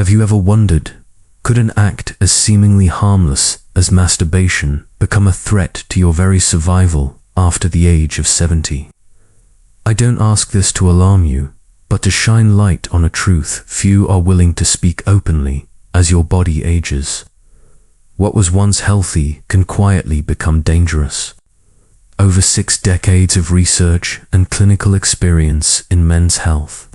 Have you ever wondered, could an act as seemingly harmless as masturbation become a threat to your very survival after the age of 70? I don't ask this to alarm you, but to shine light on a truth few are willing to speak openly as your body ages. What was once healthy can quietly become dangerous. Over 6 decades of research and clinical experience in men's health,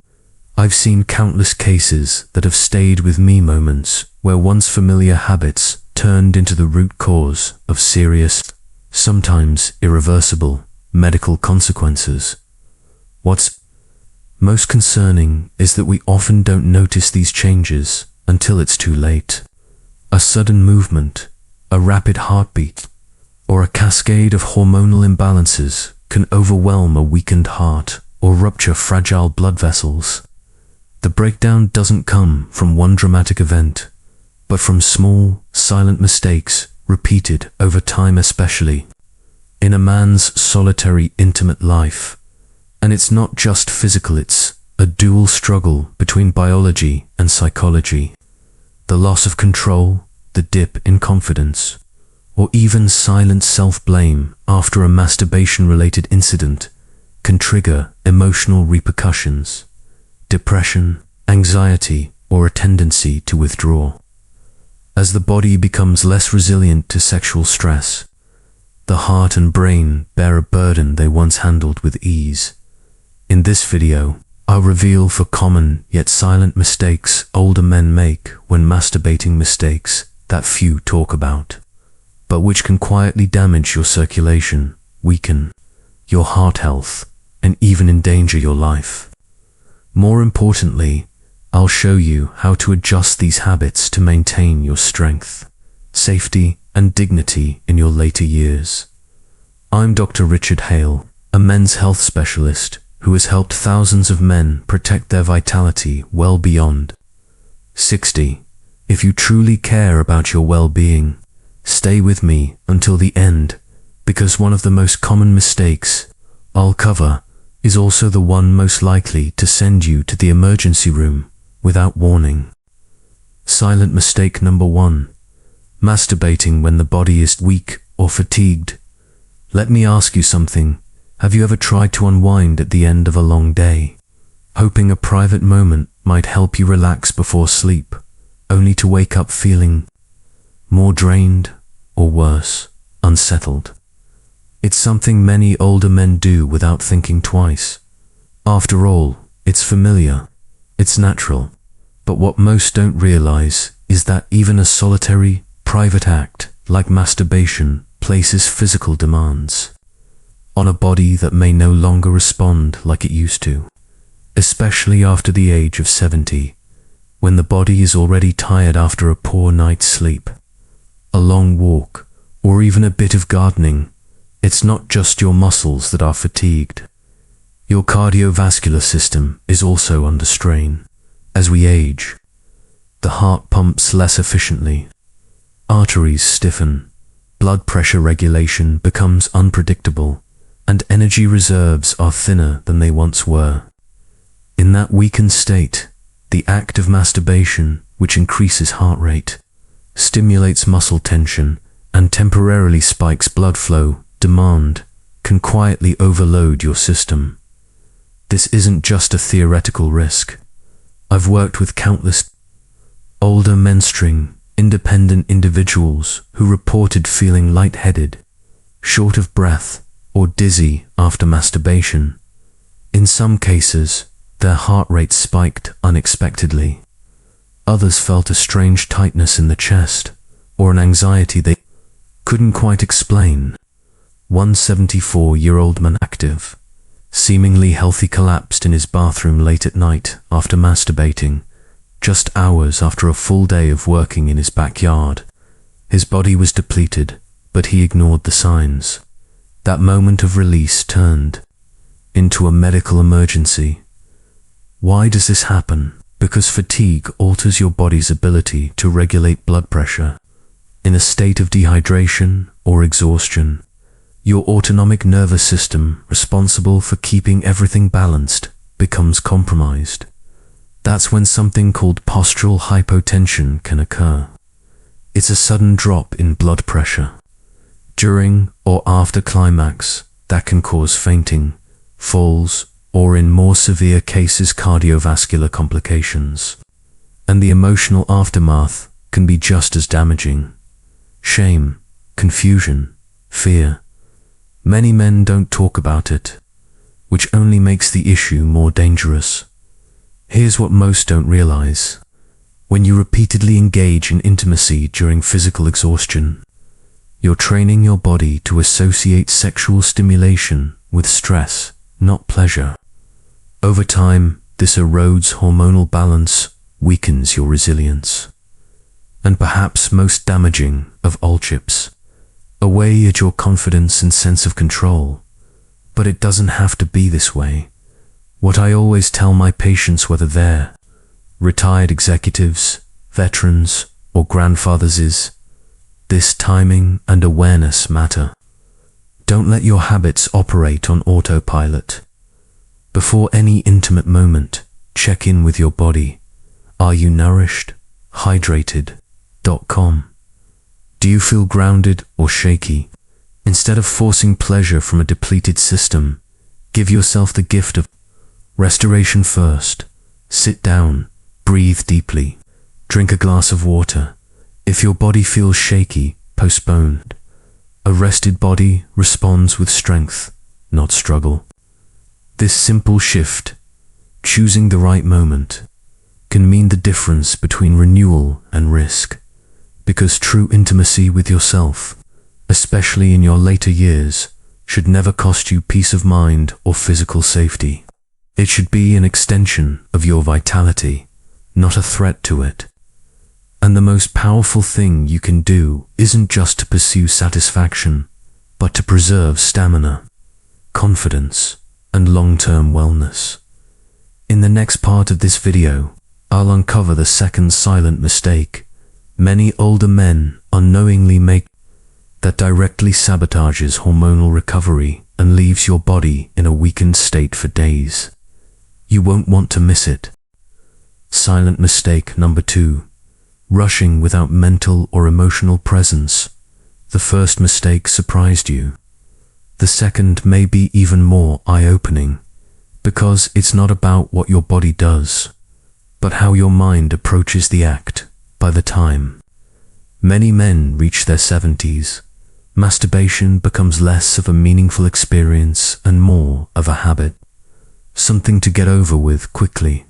I've seen countless cases that have stayed with me, moments where once familiar habits turned into the root cause of serious, sometimes irreversible, medical consequences. What's most concerning is that we often don't notice these changes until it's too late. A sudden movement, a rapid heartbeat, or a cascade of hormonal imbalances can overwhelm a weakened heart or rupture fragile blood vessels. The breakdown doesn't come from one dramatic event, but from small, silent mistakes repeated over time, especially in a man's solitary, intimate life. And it's not just physical, it's a dual struggle between biology and psychology. The loss of control, the dip in confidence, or even silent self-blame after a masturbation-related incident can trigger emotional repercussions, depression, anxiety, or a tendency to withdraw. As the body becomes less resilient to sexual stress, the heart and brain bear a burden they once handled with ease. In this video, I'll reveal 4 common yet silent mistakes older men make when masturbating, mistakes that few talk about, but which can quietly damage your circulation, weaken your heart health, and even endanger your life. More importantly, I'll show you how to adjust these habits to maintain your strength, safety, and dignity in your later years. I'm Dr. Richard Hale, a men's health specialist who has helped thousands of men protect their vitality well beyond 60. If you truly care about your well-being, stay with me until the end, because one of the most common mistakes I'll cover is also the one most likely to send you to the emergency room without warning. Silent mistake number 1. Masturbating when the body is weak or fatigued. Let me ask you something. Have you ever tried to unwind at the end of a long day, hoping a private moment might help you relax before sleep, only to wake up feeling more drained or worse, unsettled? It's something many older men do without thinking twice. After all, it's familiar, it's natural, but what most don't realize is that even a solitary, private act like masturbation places physical demands on a body that may no longer respond like it used to, especially after the age of 70, when the body is already tired after a poor night's sleep, a long walk, or even a bit of gardening. It's not just your muscles that are fatigued. Your cardiovascular system is also under strain. As we age, the heart pumps less efficiently, arteries stiffen, blood pressure regulation becomes unpredictable, and energy reserves are thinner than they once were. In that weakened state, the act of masturbation, which increases heart rate, stimulates muscle tension, and temporarily spikes blood flow demand, can quietly overload your system. This isn't just a theoretical risk. I've worked with countless older menstruating, independent individuals who reported feeling lightheaded, short of breath, or dizzy after masturbation. In some cases, their heart rate spiked unexpectedly. Others felt a strange tightness in the chest, or an anxiety they couldn't quite explain. One 74-year-old man, active, seemingly healthy, collapsed in his bathroom late at night after masturbating, just hours after a full day of working in his backyard. His body was depleted, but he ignored the signs. That moment of release turned into a medical emergency. Why does this happen? Because fatigue alters your body's ability to regulate blood pressure. In a state of dehydration or exhaustion, your autonomic nervous system, responsible for keeping everything balanced, becomes compromised. That's when something called postural hypotension can occur. It's a sudden drop in blood pressure during or after climax that can cause fainting, falls, or in more severe cases cardiovascular complications. And the emotional aftermath can be just as damaging. Shame, confusion, fear. Many men don't talk about it, which only makes the issue more dangerous. Here's what most don't realize. When you repeatedly engage in intimacy during physical exhaustion, you're training your body to associate sexual stimulation with stress, not pleasure. Over time, this erodes hormonal balance, weakens your resilience. And perhaps most damaging of all chips, away at your confidence and sense of control. But it doesn't have to be this way. What I always tell my patients, whether they're retired executives, veterans, or grandfathers, is this: timing and awareness matter. Don't let your habits operate on autopilot. Before any intimate moment, check in with your body. Are you nourished? Hydrated.com. Do you feel grounded or shaky? Instead of forcing pleasure from a depleted system, give yourself the gift of restoration first. Sit down, breathe deeply, drink a glass of water. If your body feels shaky, postpone. A rested body responds with strength, not struggle. This simple shift, choosing the right moment, can mean the difference between renewal and risk. Because true intimacy with yourself, especially in your later years, should never cost you peace of mind or physical safety. It should be an extension of your vitality, not a threat to it. And the most powerful thing you can do isn't just to pursue satisfaction, but to preserve stamina, confidence, and long-term wellness. In the next part of this video, I'll uncover the second silent mistake many older men unknowingly make that directly sabotages hormonal recovery and leaves your body in a weakened state for days. You won't want to miss it. Silent mistake number 2. Rushing without mental or emotional presence. The first mistake surprised you. The second may be even more eye-opening, because it's not about what your body does, but how your mind approaches the act. By the time many men reach their 70s, masturbation becomes less of a meaningful experience and more of a habit. Something to get over with quickly,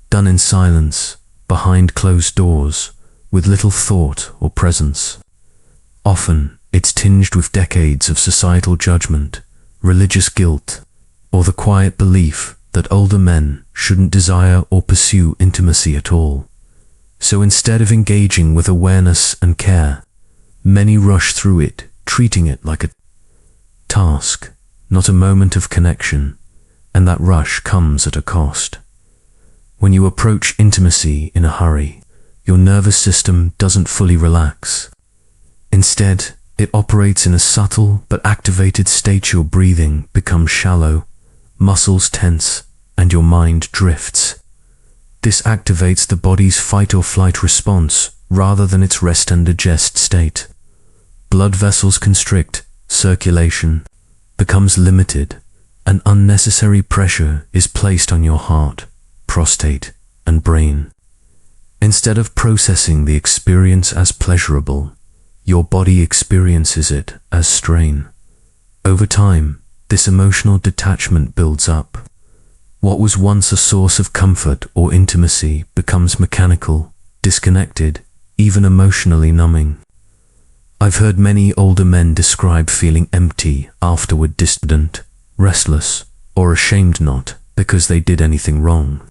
done in silence, behind closed doors, with little thought or presence. Often, it's tinged with decades of societal judgment, religious guilt, or the quiet belief that older men shouldn't desire or pursue intimacy at all. So instead of engaging with awareness and care, many rush through it, treating it like a task, not a moment of connection, and that rush comes at a cost. When you approach intimacy in a hurry, your nervous system doesn't fully relax. Instead, it operates in a subtle but activated state. Your breathing becomes shallow, muscles tense, and your mind drifts. This activates the body's fight or flight response rather than its rest and digest state. Blood vessels constrict, circulation becomes limited, and unnecessary pressure is placed on your heart, prostate, and brain. Instead of processing the experience as pleasurable, your body experiences it as strain. Over time, this emotional detachment builds up. What was once a source of comfort or intimacy becomes mechanical, disconnected, even emotionally numbing. I've heard many older men describe feeling empty afterward, distant, restless, or ashamed, not because they did anything wrong,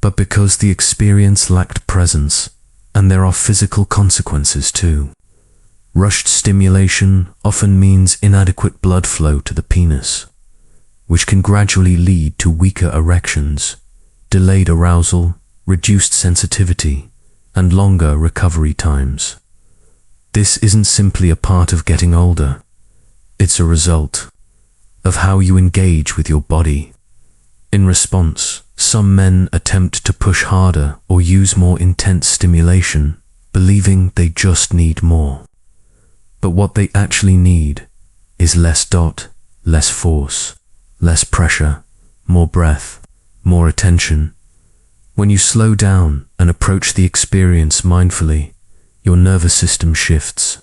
but because the experience lacked presence, and there are physical consequences too. Rushed stimulation often means inadequate blood flow to the penis, which can gradually lead to weaker erections, delayed arousal, reduced sensitivity, and longer recovery times. This isn't simply a part of getting older. It's a result of how you engage with your body. In response, Some men attempt to push harder or use more intense stimulation, believing they just need more. But what they actually need is less force, less pressure, more breath, more attention. When you slow down and approach the experience mindfully, your nervous system shifts,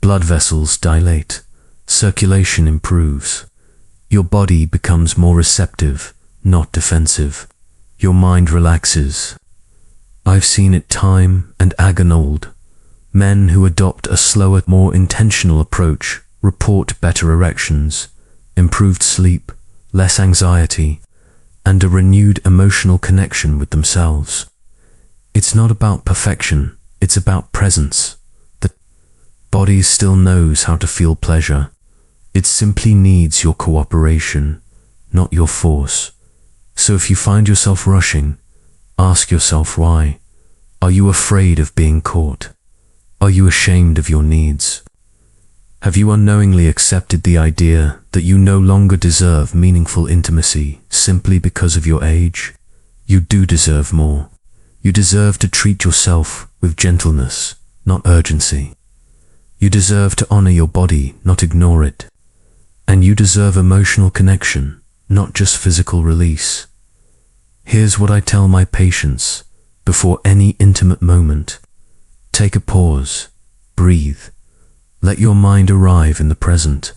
blood vessels dilate, circulation improves. Your body becomes more receptive, not defensive. Your mind relaxes. I've seen it time and again old. Men who adopt a slower, more intentional approach report better erections, improved sleep, less anxiety, and a renewed emotional connection with themselves. It's not about perfection, it's about presence. The body still knows how to feel pleasure. It simply needs your cooperation, not your force. So if you find yourself rushing, ask yourself why. Are you afraid of being caught? Are you ashamed of your needs? Have you unknowingly accepted the idea that you no longer deserve meaningful intimacy simply because of your age? You do deserve more. You deserve to treat yourself with gentleness, not urgency. You deserve to honor your body, not ignore it. And you deserve emotional connection, not just physical release. Here's what I tell my patients before any intimate moment. Take a pause, breathe, let your mind arrive in the present.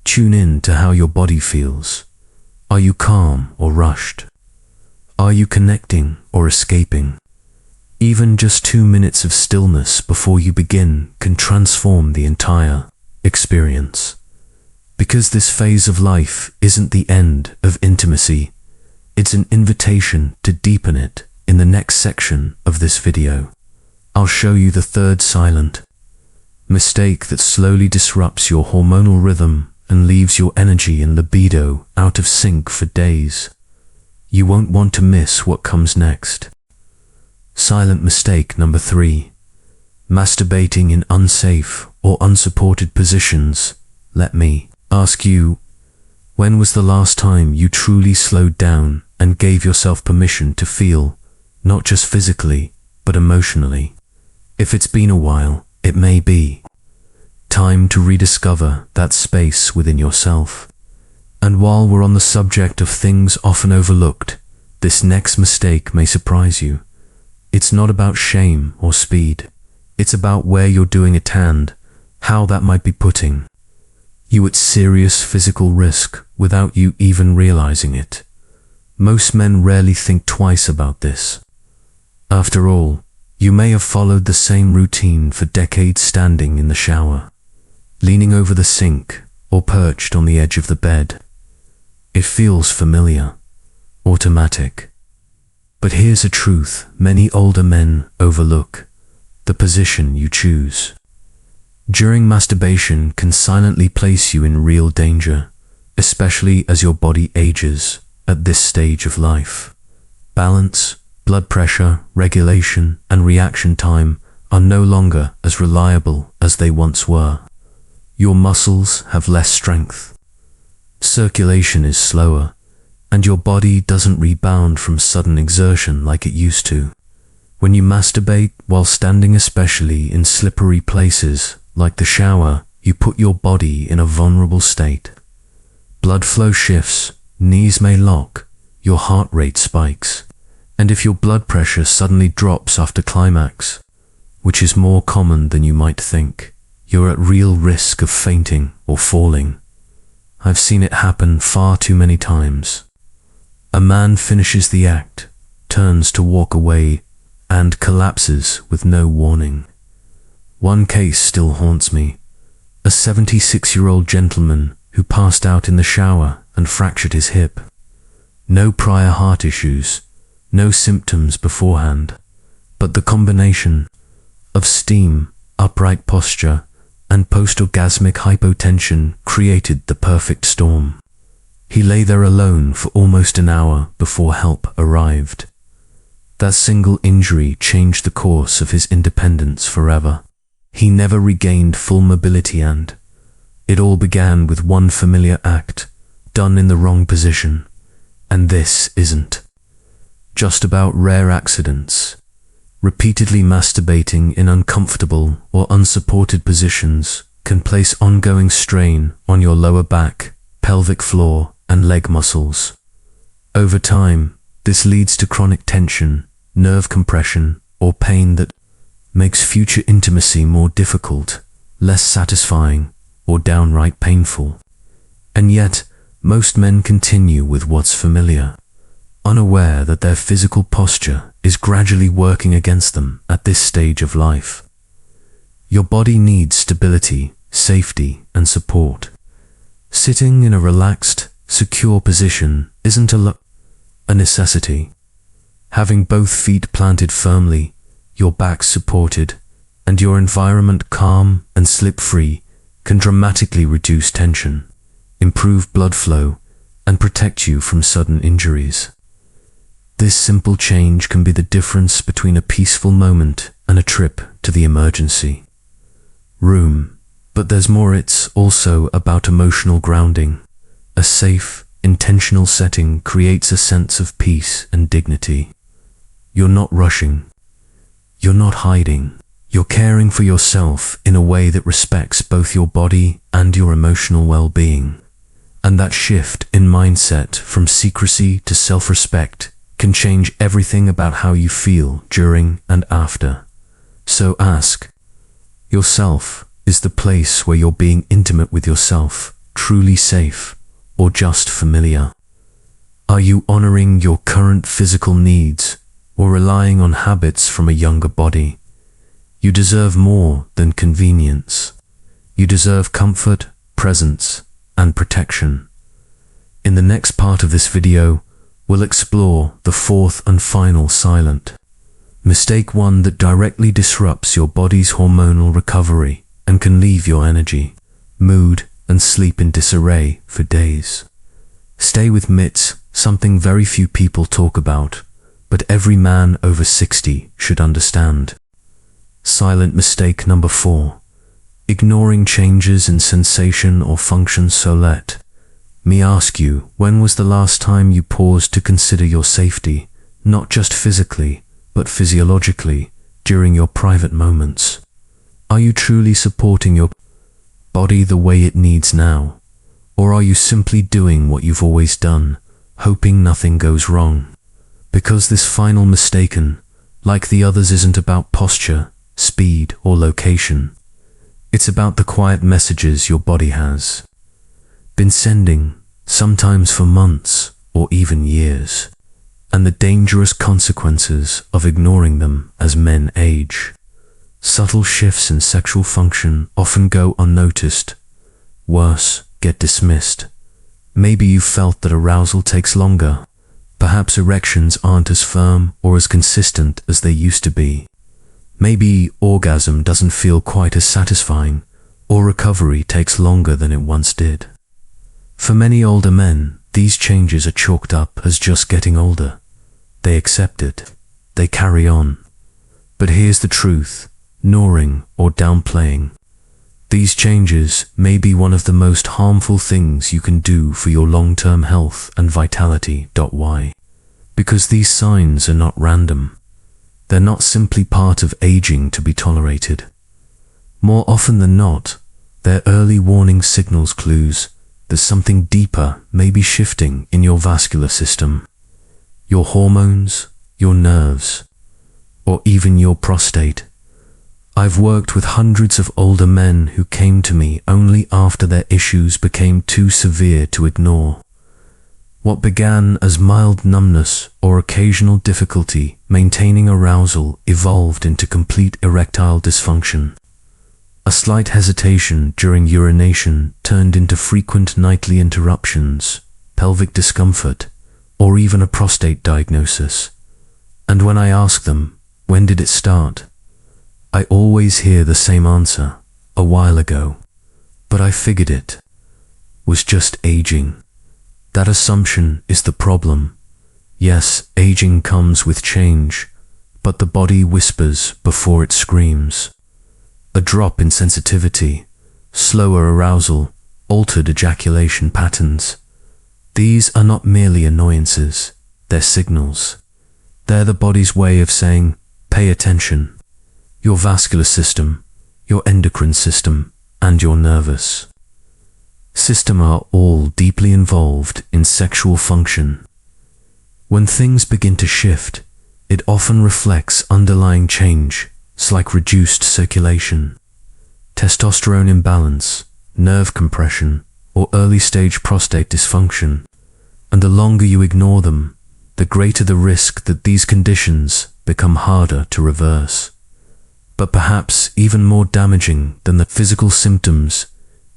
Tune in to how your body feels. Are you calm or rushed? Are you connecting or escaping? Even just 2 minutes of stillness before you begin can transform the entire experience. Because this phase of life isn't the end of intimacy, it's an invitation to deepen it. In the next section of this video, I'll show you the third silent mistake that slowly disrupts your hormonal rhythm and leaves your energy and libido out of sync for days. You won't want to miss what comes next. Silent mistake number 3. Masturbating in unsafe or unsupported positions. Let me ask you, when was the last time you truly slowed down and gave yourself permission to feel, not just physically, but emotionally? If it's been a while, it may be time to rediscover that space within yourself. And while we're on the subject of things often overlooked, this next mistake may surprise you. It's not about shame or speed. It's about where you're doing it and how that might be putting you at serious physical risk without you even realizing it. Most men rarely think twice about this. After all, you may have followed the same routine for decades, standing in the shower, leaning over the sink, or perched on the edge of the bed. It feels familiar, automatic. But here's a truth many older men overlook: the position you choose during masturbation can silently place you in real danger, especially as your body ages at this stage of life. Balance, blood pressure, regulation, and reaction time are no longer as reliable as they once were. Your muscles have less strength. Circulation is slower, and your body doesn't rebound from sudden exertion like it used to. When you masturbate while standing, especially in slippery places like the shower, you put your body in a vulnerable state. Blood flow shifts, knees may lock, your heart rate spikes, and if your blood pressure suddenly drops after climax, which is more common than you might think, you're at real risk of fainting or falling. I've seen it happen far too many times. A man finishes the act, turns to walk away, and collapses with no warning. One case still haunts me: a 76-year-old gentleman who passed out in the shower and fractured his hip. No prior heart issues, no symptoms beforehand, but the combination of steam, upright posture, and post-orgasmic hypotension created the perfect storm. He lay there alone for almost an hour before help arrived. That single injury changed the course of his independence forever. He never regained full mobility, and it all began with one familiar act, done in the wrong position. And this isn't just about rare accidents. Repeatedly masturbating in uncomfortable or unsupported positions can place ongoing strain on your lower back, pelvic floor, and leg muscles. Over time, this leads to chronic tension, nerve compression, or pain that makes future intimacy more difficult, less satisfying, or downright painful. And yet, most men continue with what's familiar, unaware that their physical posture is gradually working against them at this stage of life. Your body needs stability, safety, and support. Sitting in a relaxed, secure position isn't a necessity. Having both feet planted firmly, your back supported, and your environment calm and slip-free can dramatically reduce tension, improve blood flow, and protect you from sudden injuries. This simple change can be the difference between a peaceful moment and a trip to the emergency room. But there's more. It's also about emotional grounding. A safe, intentional setting creates a sense of peace and dignity. You're not rushing. You're not hiding. You're caring for yourself in a way that respects both your body and your emotional well-being. And that shift in mindset from secrecy to self-respect can change everything about how you feel during and after. So ask yourself, is the place where you're being intimate with yourself truly safe or just familiar? Are you honoring your current physical needs or relying on habits from a younger body? You deserve more than convenience. You deserve comfort, presence, and protection. In the next part of this video, we'll explore the fourth and final silent mistake, one that directly disrupts your body's hormonal recovery and can leave your energy, mood, and sleep in disarray for days. Stay with me. It's something very few people talk about, but every man over 60 should understand. Silent mistake number 4. Ignoring changes in sensation or function. So let me ask you, when was the last time you paused to consider your safety, not just physically, but physiologically, during your private moments? Are you truly supporting your body the way it needs now? Or are you simply doing what you've always done, hoping nothing goes wrong? Because this final mistake, like the others, isn't about posture, speed, or location. It's about the quiet messages your body has been sending, sometimes for months or even years, and the dangerous consequences of ignoring them as men age. Subtle shifts in sexual function often go unnoticed. Worse, get dismissed. Maybe you felt that arousal takes longer. Perhaps erections aren't as firm or as consistent as they used to be. Maybe orgasm doesn't feel quite as satisfying, or recovery takes longer than it once did. For many older men, these changes are chalked up as just getting older. They accept it. They carry on. But here's the truth. Ignoring or downplaying these changes may be one of the most harmful things you can do for your long-term health and vitality. Why? Because these signs are not random. They're not simply part of aging to be tolerated. More often than not, they're early warning signals, clues that something deeper may be shifting in your vascular system, your hormones, your nerves, or even your prostate. I've worked with hundreds of older men who came to me only after their issues became too severe to ignore. What began as mild numbness or occasional difficulty maintaining arousal evolved into complete erectile dysfunction. A slight hesitation during urination turned into frequent nightly interruptions, pelvic discomfort, or even a prostate diagnosis. And when I ask them, when did it start? I always hear the same answer, a while ago. But I figured it was just aging. That assumption is the problem. Yes, aging comes with change, but the body whispers before it screams. A drop in sensitivity, slower arousal, altered ejaculation patterns. These are not merely annoyances, they're signals. They're the body's way of saying, pay attention. Your vascular system, your endocrine system, and your nervous system are all deeply involved in sexual function. When things begin to shift, it often reflects underlying change, like reduced circulation, testosterone imbalance, nerve compression, or early-stage prostate dysfunction. And the longer you ignore them, the greater the risk that these conditions become harder to reverse. But perhaps even more damaging than the physical symptoms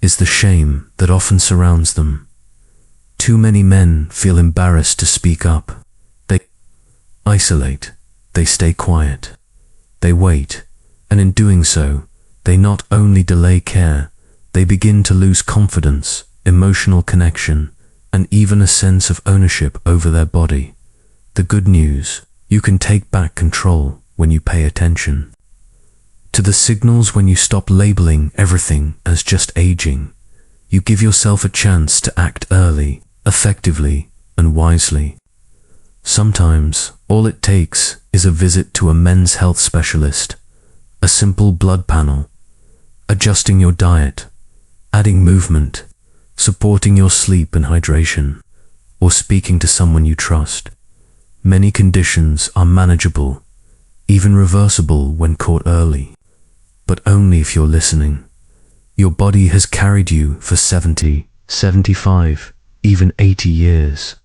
is the shame that often surrounds them. Too many men feel embarrassed to speak up. They isolate, they stay quiet, they wait, and in doing so, they not only delay care, they begin to lose confidence, emotional connection, and even a sense of ownership over their body. The good news, you can take back control when you pay attention to the signals. When you stop labeling everything as just aging, you give yourself a chance to act early, effectively, and wisely. Sometimes, all it takes is a visit to a men's health specialist, a simple blood panel, adjusting your diet, adding movement, supporting your sleep and hydration, or speaking to someone you trust. Many conditions are manageable, even reversible when caught early. But only if you're listening. Your body has carried you for 70, 75, even 80 years.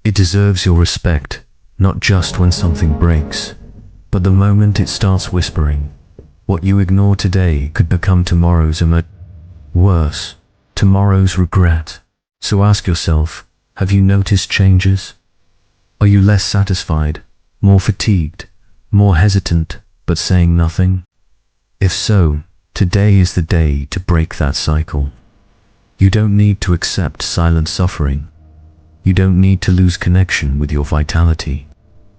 It deserves your respect, not just when something breaks, but the moment it starts whispering. What you ignore today could become tomorrow's worse, tomorrow's regret. So ask yourself, have you noticed changes? Are you less satisfied, more fatigued, more hesitant, but saying nothing? If so, today is the day to break that cycle. You don't need to accept silent suffering. You don't need to lose connection with your vitality.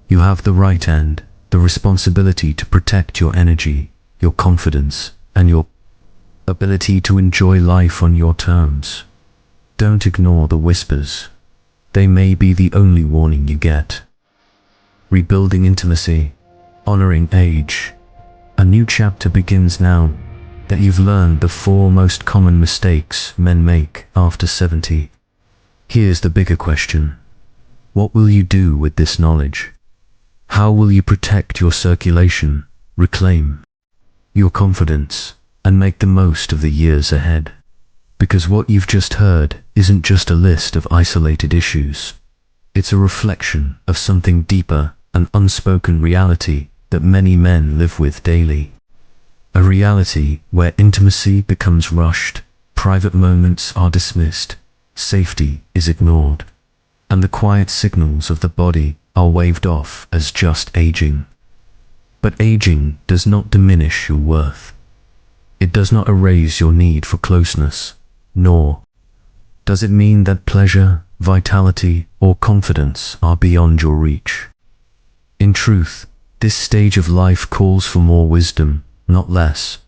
You have the right and the responsibility to protect your energy, your confidence, and your ability to enjoy life on your terms. Don't ignore the whispers. They may be the only warning you get. Rebuilding intimacy, honoring age. A new chapter begins now that you've learned the 4 most common mistakes men make after 70. Here's the bigger question. What will you do with this knowledge? How will you protect your circulation, reclaim your confidence, and make the most of the years ahead? Because what you've just heard isn't just a list of isolated issues. It's a reflection of something deeper, an unspoken reality that many men live with daily. A reality where intimacy becomes rushed, private moments are dismissed, safety is ignored, and the quiet signals of the body are waved off as just aging. But aging does not diminish your worth. It does not erase your need for closeness, nor does it mean that pleasure, vitality, or confidence are beyond your reach. In truth, this stage of life calls for more wisdom, not less,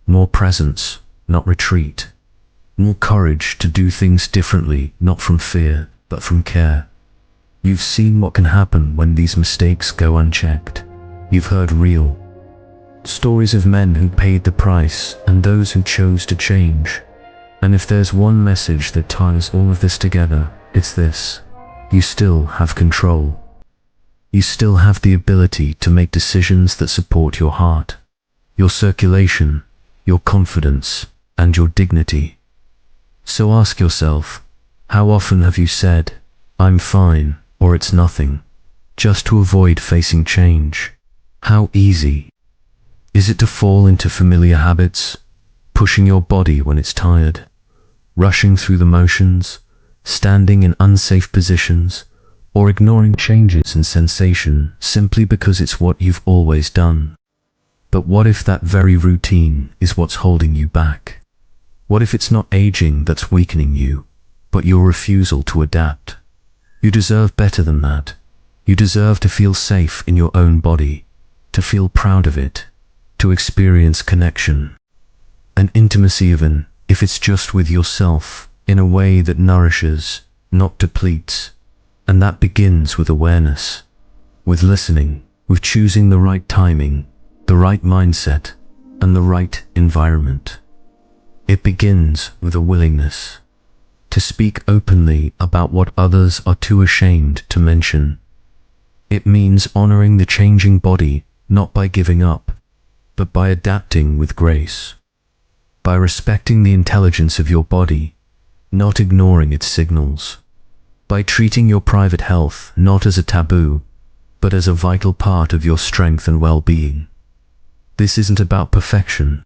more presence, not retreat, more courage to do things differently, not from fear, but from care. You've seen what can happen when these mistakes go unchecked. You've heard real stories of men who paid the price and those who chose to change. And if there's one message that ties all of this together, it's this: you still have control. You still have the ability to make decisions that support your heart, your circulation, your confidence, and your dignity. So ask yourself, how often have you said, "I'm fine," or "it's nothing," just to avoid facing change? How easy is it to fall into familiar habits, pushing your body when it's tired, rushing through the motions, standing in unsafe positions, or ignoring changes in sensation simply because it's what you've always done? But what if that very routine is what's holding you back? What if it's not aging that's weakening you, but your refusal to adapt? You deserve better than that. You deserve to feel safe in your own body, to feel proud of it, to experience connection and intimacy, even if it's just with yourself, in a way that nourishes, not depletes. And that begins with awareness. with listening, with choosing the right timing, the right mindset, and the right environment. It begins with a willingness to speak openly about what others are too ashamed to mention. It means honoring the changing body, not by giving up, but by adapting with grace. By respecting the intelligence of your body, not ignoring its signals. By treating your private health not as a taboo, but as a vital part of your strength and well-being. This isn't about perfection.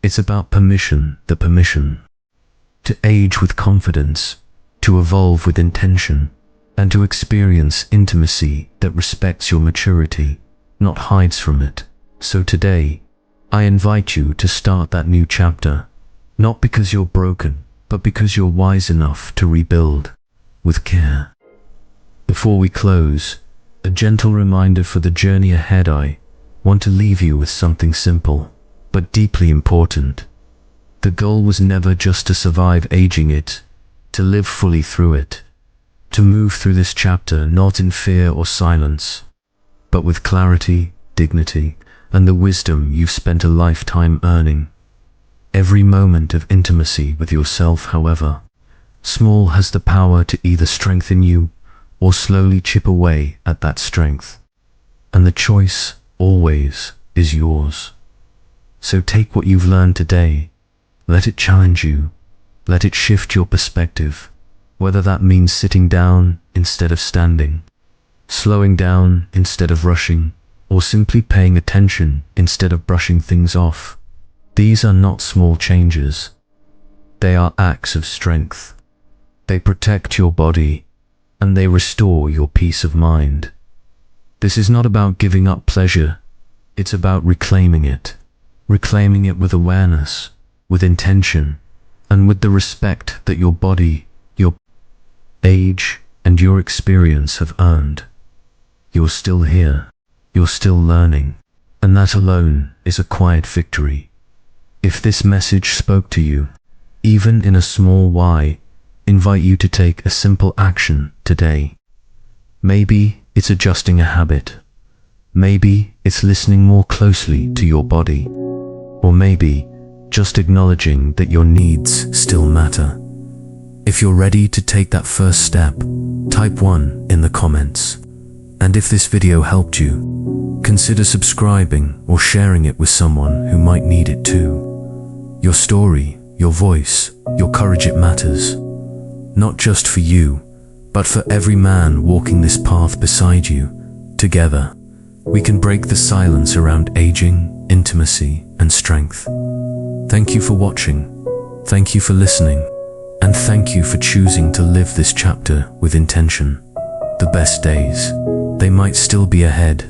It's about permission, the permission to age with confidence, to evolve with intention, and to experience intimacy that respects your maturity, not hides from it. So today, I invite you to start that new chapter, not because you're broken, but because you're wise enough to rebuild with care. Before we close, a gentle reminder for the journey ahead. I want to leave you with something simple, but deeply important. The goal was never just to survive aging, it to live fully through it, to move through this chapter not in fear or silence, but with clarity, dignity, and the wisdom you've spent a lifetime earning. Every moment of intimacy with yourself, however small, has the power to either strengthen you or slowly chip away at that strength. And the choice always is yours. So take what you've learned today, let it challenge you, let it shift your perspective, whether that means sitting down instead of standing, slowing down instead of rushing, or simply paying attention instead of brushing things off. These are not small changes. They are acts of strength. They protect your body, and they restore your peace of mind. This is not about giving up pleasure. It's about reclaiming it with awareness, with intention, and with the respect that your body, your age, and your experience have earned. You're still here. You're still learning. And that alone is a quiet victory. If this message spoke to you, even in a small way, invite you to take a simple action today. Maybe it's adjusting a habit. Maybe it's listening more closely to your body. Or maybe just acknowledging that your needs still matter. If you're ready to take that first step, type 1 in the comments. And if this video helped you, consider subscribing or sharing it with someone who might need it too. Your story, your voice, your courage, it matters. Not just for you, but for every man walking this path beside you. Together, we can break the silence around aging, intimacy, and strength. Thank you for watching. Thank you for listening. And thank you for choosing to live this chapter with intention. The best days, they might still be ahead.